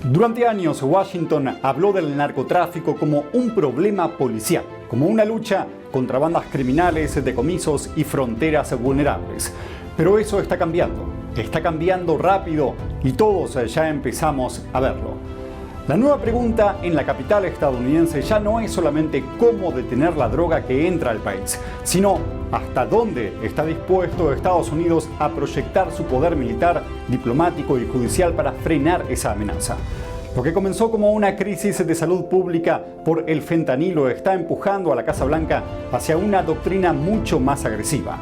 Durante años, Washington habló del narcotráfico como un problema policial, como una lucha contra bandas criminales, decomisos y fronteras vulnerables. Pero eso está cambiando rápido y todos ya empezamos a verlo. La nueva pregunta en la capital estadounidense ya no es solamente cómo detener la droga que entra al país, sino hasta dónde está dispuesto Estados Unidos a proyectar su poder militar, diplomático y judicial para frenar esa amenaza. Lo que comenzó como una crisis de salud pública por el fentanilo está empujando a la Casa Blanca hacia una doctrina mucho más agresiva.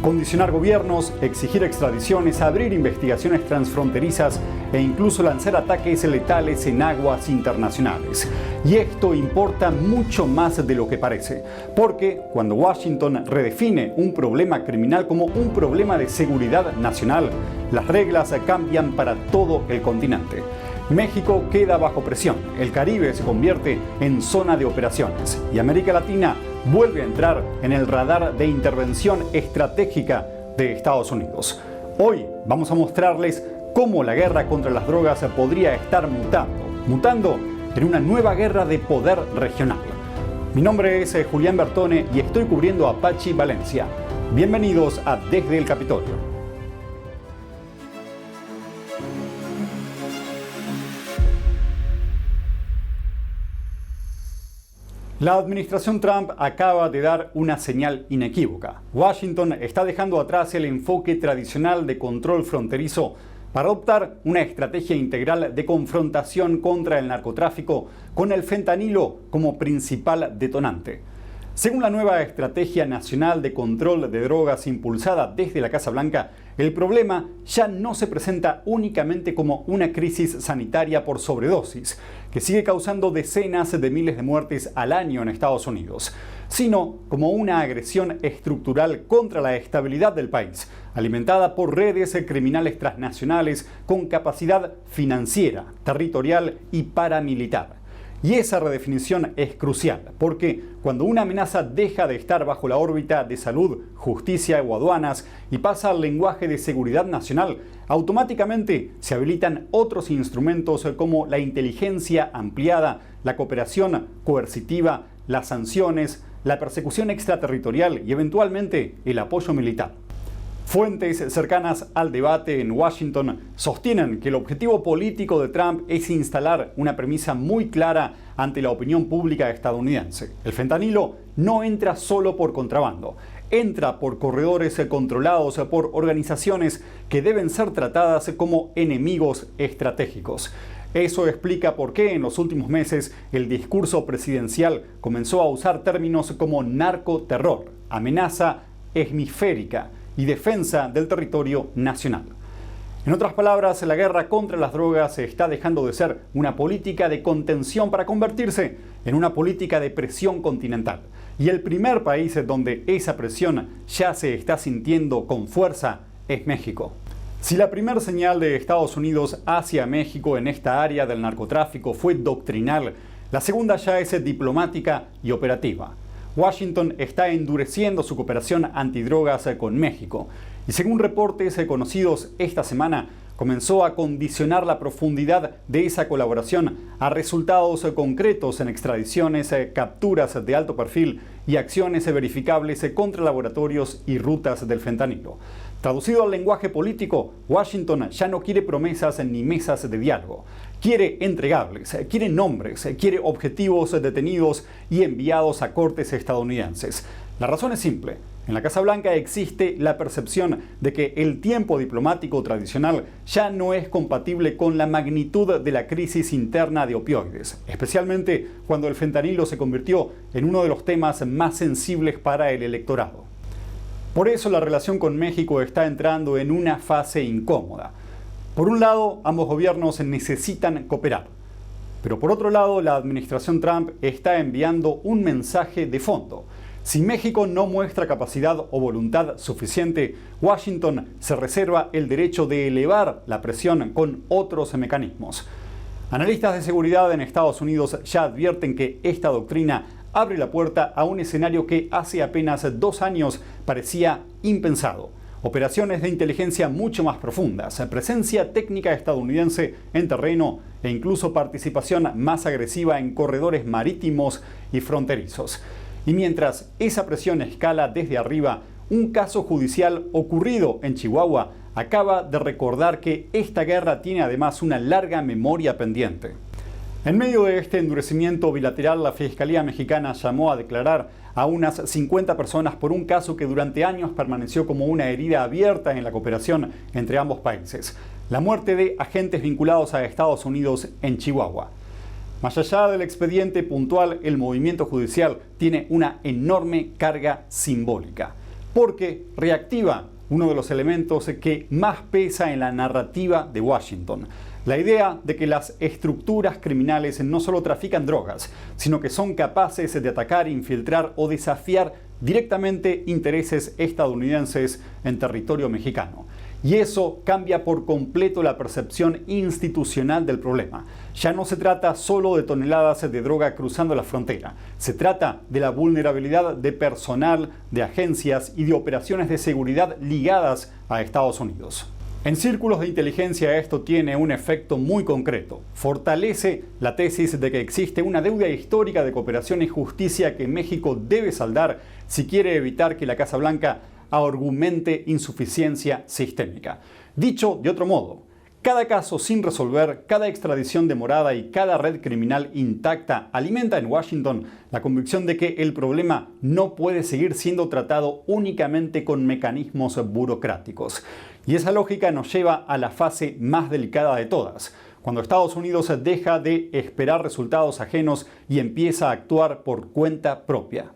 Condicionar gobiernos, exigir extradiciones, abrir investigaciones transfronterizas e incluso lanzar ataques letales en aguas internacionales. Y esto importa mucho más de lo que parece, porque cuando Washington redefine un problema criminal como un problema de seguridad nacional, las reglas cambian para todo el continente. México queda bajo presión, el Caribe se convierte en zona de operaciones y América Latina vuelve a entrar en el radar de intervención estratégica de Estados Unidos. Hoy vamos a mostrarles cómo la guerra contra las drogas podría estar mutando en una nueva guerra de poder regional. Mi nombre es Julián Bertone y estoy cubriendo a Apache Valencia. Bienvenidos a Desde el Capitolio. La administración Trump acaba de dar una señal inequívoca. Washington está dejando atrás el enfoque tradicional de control fronterizo para adoptar una estrategia integral de confrontación contra el narcotráfico con el fentanilo como principal detonante. Según la nueva Estrategia Nacional de Control de Drogas impulsada desde la Casa Blanca, el problema ya no se presenta únicamente como una crisis sanitaria por sobredosis, que sigue causando decenas de miles de muertes al año en Estados Unidos, sino como una agresión estructural contra la estabilidad del país, alimentada por redes criminales transnacionales con capacidad financiera, territorial y paramilitar. Y esa redefinición es crucial, porque cuando una amenaza deja de estar bajo la órbita de salud, justicia o aduanas y pasa al lenguaje de seguridad nacional, automáticamente se habilitan otros instrumentos como la inteligencia ampliada, la cooperación coercitiva, las sanciones, la persecución extraterritorial y eventualmente el apoyo militar. Fuentes cercanas al debate en Washington sostienen que el objetivo político de Trump es instalar una premisa muy clara ante la opinión pública estadounidense. El fentanilo no entra solo por contrabando, entra por corredores controlados por organizaciones que deben ser tratadas como enemigos estratégicos. Eso explica por qué en los últimos meses el discurso presidencial comenzó a usar términos como narcoterror, amenaza hemisférica y defensa del territorio nacional. En otras palabras, la guerra contra las drogas está dejando de ser una política de contención para convertirse en una política de presión continental. Y el primer país donde esa presión ya se está sintiendo con fuerza es México. Si la primera señal de Estados Unidos hacia México en esta área del narcotráfico fue doctrinal, la segunda ya es diplomática y operativa. Washington está endureciendo su cooperación antidrogas con México y según reportes conocidos esta semana, comenzó a condicionar la profundidad de esa colaboración a resultados concretos en extradiciones, capturas de alto perfil y acciones verificables contra laboratorios y rutas del fentanilo. Traducido al lenguaje político, Washington ya no quiere promesas ni mesas de diálogo. Quiere entregables, quiere nombres, quiere objetivos detenidos y enviados a cortes estadounidenses. La razón es simple. En la Casa Blanca existe la percepción de que el tiempo diplomático tradicional ya no es compatible con la magnitud de la crisis interna de opioides, especialmente cuando el fentanilo se convirtió en uno de los temas más sensibles para el electorado. Por eso la relación con México está entrando en una fase incómoda. Por un lado, ambos gobiernos necesitan cooperar, pero por otro lado, la administración Trump está enviando un mensaje de fondo. Si México no muestra capacidad o voluntad suficiente, Washington se reserva el derecho de elevar la presión con otros mecanismos. Analistas de seguridad en Estados Unidos ya advierten que esta doctrina abre la puerta a un escenario que hace apenas 2 años parecía impensado. Operaciones de inteligencia mucho más profundas, presencia técnica estadounidense en terreno e incluso participación más agresiva en corredores marítimos y fronterizos. Y mientras esa presión escala desde arriba, un caso judicial ocurrido en Chihuahua acaba de recordar que esta guerra tiene además una larga memoria pendiente. En medio de este endurecimiento bilateral, la Fiscalía Mexicana llamó a declarar a unas 50 personas por un caso que durante años permaneció como una herida abierta en la cooperación entre ambos países: la muerte de agentes vinculados a Estados Unidos en Chihuahua. Más allá del expediente puntual, el movimiento judicial tiene una enorme carga simbólica, porque reactiva uno de los elementos que más pesa en la narrativa de Washington: la idea de que las estructuras criminales no solo trafican drogas, sino que son capaces de atacar, infiltrar o desafiar directamente intereses estadounidenses en territorio mexicano. Y eso cambia por completo la percepción institucional del problema. Ya no se trata solo de toneladas de droga cruzando la frontera. Se trata de la vulnerabilidad de personal, de agencias y de operaciones de seguridad ligadas a Estados Unidos. En círculos de inteligencia esto tiene un efecto muy concreto. Fortalece la tesis de que existe una deuda histórica de cooperación y justicia que México debe saldar si quiere evitar que la Casa Blanca argumente insuficiencia sistémica. Dicho de otro modo, cada caso sin resolver, cada extradición demorada y cada red criminal intacta alimenta en Washington la convicción de que el problema no puede seguir siendo tratado únicamente con mecanismos burocráticos. Y esa lógica nos lleva a la fase más delicada de todas, cuando Estados Unidos deja de esperar resultados ajenos y empieza a actuar por cuenta propia.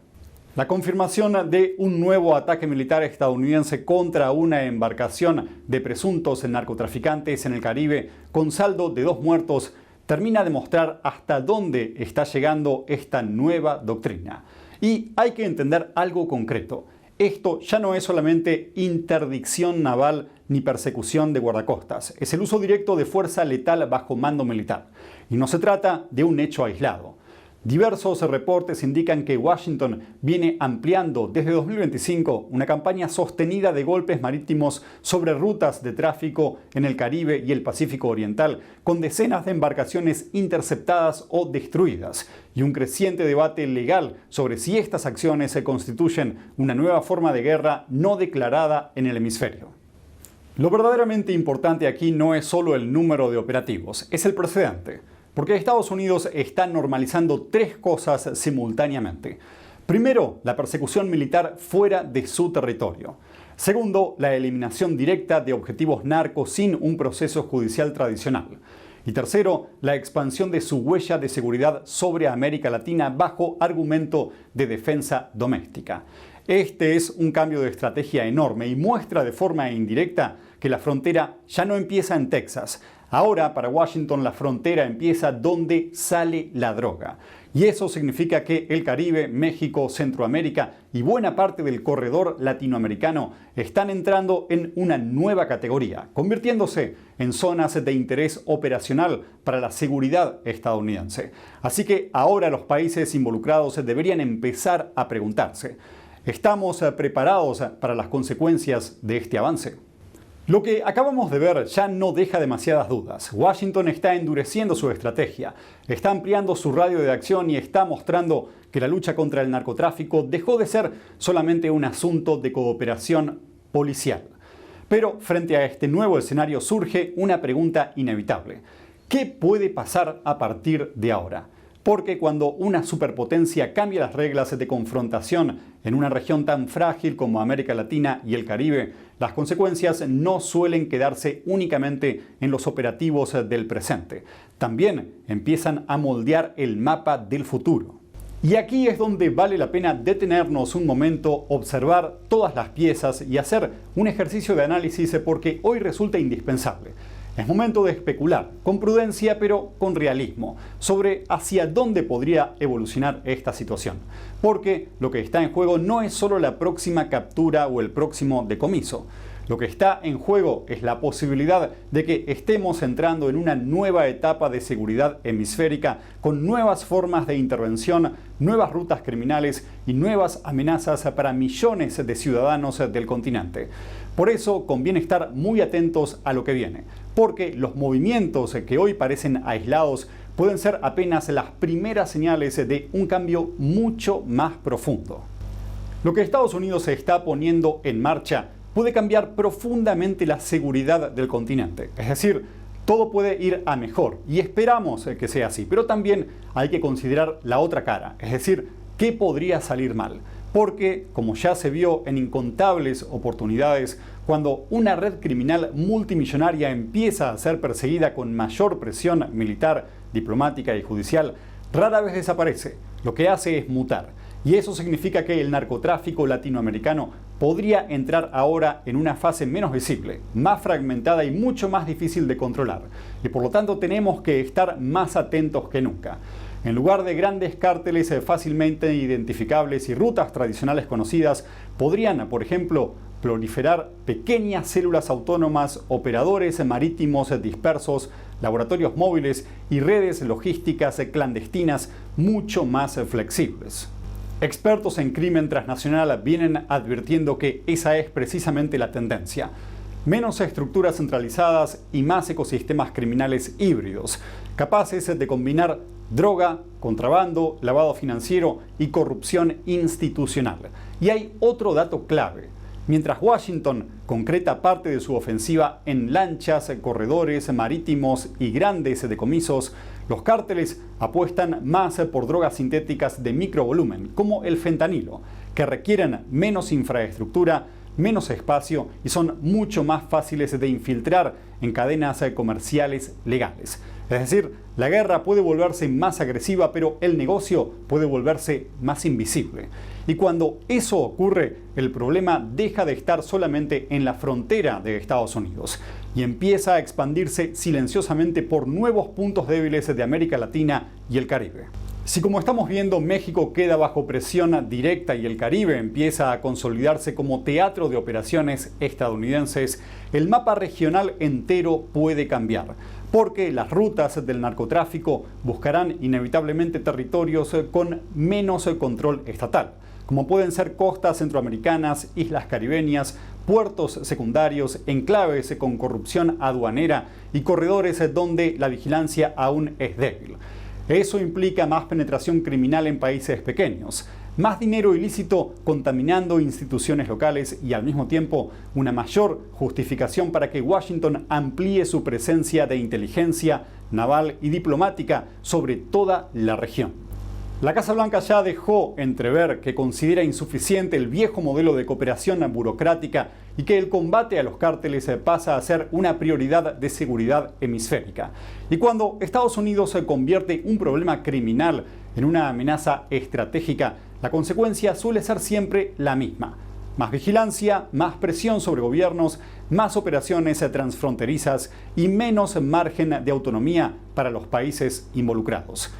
La confirmación de un nuevo ataque militar estadounidense contra una embarcación de presuntos narcotraficantes en el Caribe, con saldo de 2 muertos, termina de mostrar hasta dónde está llegando esta nueva doctrina. Y hay que entender algo concreto: esto ya no es solamente interdicción naval ni persecución de guardacostas, es el uso directo de fuerza letal bajo mando militar. Y no se trata de un hecho aislado. Diversos reportes indican que Washington viene ampliando desde 2025 una campaña sostenida de golpes marítimos sobre rutas de tráfico en el Caribe y el Pacífico Oriental, con decenas de embarcaciones interceptadas o destruidas, y un creciente debate legal sobre si estas acciones se constituyen una nueva forma de guerra no declarada en el hemisferio. Lo verdaderamente importante aquí no es solo el número de operativos, es el precedente. Porque Estados Unidos está normalizando 3 cosas simultáneamente. Primero, la persecución militar fuera de su territorio. Segundo, la eliminación directa de objetivos narcos sin un proceso judicial tradicional. Y tercero, la expansión de su huella de seguridad sobre América Latina bajo argumento de defensa doméstica. Este es un cambio de estrategia enorme y muestra de forma indirecta que la frontera ya no empieza en Texas. Ahora, para Washington, la frontera empieza donde sale la droga. Y eso significa que el Caribe, México, Centroamérica y buena parte del corredor latinoamericano están entrando en una nueva categoría, convirtiéndose en zonas de interés operacional para la seguridad estadounidense. Así que ahora los países involucrados deberían empezar a preguntarse: ¿estamos preparados para las consecuencias de este avance? Lo que acabamos de ver ya no deja demasiadas dudas. Washington está endureciendo su estrategia, está ampliando su radio de acción y está mostrando que la lucha contra el narcotráfico dejó de ser solamente un asunto de cooperación policial. Pero frente a este nuevo escenario surge una pregunta inevitable: ¿qué puede pasar a partir de ahora? Porque cuando una superpotencia cambia las reglas de confrontación en una región tan frágil como América Latina y el Caribe, las consecuencias no suelen quedarse únicamente en los operativos del presente. También empiezan a moldear el mapa del futuro. Y aquí es donde vale la pena detenernos un momento, observar todas las piezas y hacer un ejercicio de análisis, porque hoy resulta indispensable. Es momento de especular, con prudencia pero con realismo, sobre hacia dónde podría evolucionar esta situación. Porque lo que está en juego no es solo la próxima captura o el próximo decomiso. Lo que está en juego es la posibilidad de que estemos entrando en una nueva etapa de seguridad hemisférica, con nuevas formas de intervención, nuevas rutas criminales y nuevas amenazas para millones de ciudadanos del continente. Por eso conviene estar muy atentos a lo que viene, porque los movimientos que hoy parecen aislados pueden ser apenas las primeras señales de un cambio mucho más profundo. Lo que Estados Unidos se está poniendo en marcha puede cambiar profundamente la seguridad del continente. Es decir, todo puede ir a mejor y esperamos que sea así, pero también hay que considerar la otra cara, es decir, qué podría salir mal. Porque, como ya se vio en incontables oportunidades, cuando una red criminal multimillonaria empieza a ser perseguida con mayor presión militar, diplomática y judicial, rara vez desaparece. Lo que hace es mutar. Y eso significa que el narcotráfico latinoamericano podría entrar ahora en una fase menos visible, más fragmentada y mucho más difícil de controlar. Y por lo tanto tenemos que estar más atentos que nunca. En lugar de grandes cárteles fácilmente identificables y rutas tradicionales conocidas, podrían, por ejemplo, proliferar pequeñas células autónomas, operadores marítimos dispersos, laboratorios móviles y redes logísticas clandestinas mucho más flexibles. Expertos en crimen transnacional vienen advirtiendo que esa es precisamente la tendencia. Menos estructuras centralizadas y más ecosistemas criminales híbridos, capaces de combinar droga, contrabando, lavado financiero y corrupción institucional. Y hay otro dato clave. Mientras Washington concreta parte de su ofensiva en lanchas, corredores marítimos y grandes decomisos, los cárteles apuestan más por drogas sintéticas de microvolumen, como el fentanilo, que requieren menos infraestructura, menos espacio y son mucho más fáciles de infiltrar en cadenas comerciales legales. Es decir, la guerra puede volverse más agresiva, pero el negocio puede volverse más invisible. Y cuando eso ocurre, el problema deja de estar solamente en la frontera de Estados Unidos y empieza a expandirse silenciosamente por nuevos puntos débiles de América Latina y el Caribe. Si, como estamos viendo, México queda bajo presión directa y el Caribe empieza a consolidarse como teatro de operaciones estadounidenses, el mapa regional entero puede cambiar, porque las rutas del narcotráfico buscarán inevitablemente territorios con menos control estatal, como pueden ser costas centroamericanas, islas caribeñas, puertos secundarios, enclaves con corrupción aduanera y corredores donde la vigilancia aún es débil. Eso implica más penetración criminal en países pequeños, más dinero ilícito contaminando instituciones locales y al mismo tiempo una mayor justificación para que Washington amplíe su presencia de inteligencia, naval y diplomática sobre toda la región. La Casa Blanca ya dejó entrever que considera insuficiente el viejo modelo de cooperación burocrática y que el combate a los cárteles pasa a ser una prioridad de seguridad hemisférica. Y cuando Estados Unidos se convierte un problema criminal en una amenaza estratégica, la consecuencia suele ser siempre la misma. Más vigilancia, más presión sobre gobiernos, más operaciones transfronterizas y menos margen de autonomía para los países involucrados.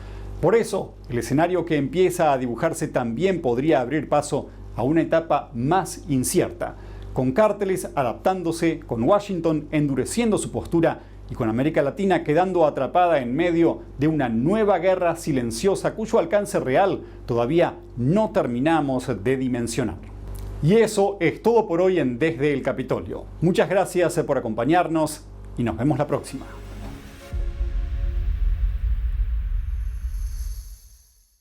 Por eso, el escenario que empieza a dibujarse también podría abrir paso a una etapa más incierta, con cárteles adaptándose, con Washington endureciendo su postura y con América Latina quedando atrapada en medio de una nueva guerra silenciosa cuyo alcance real todavía no terminamos de dimensionar. Y eso es todo por hoy en Desde el Capitolio. Muchas gracias por acompañarnos y nos vemos la próxima.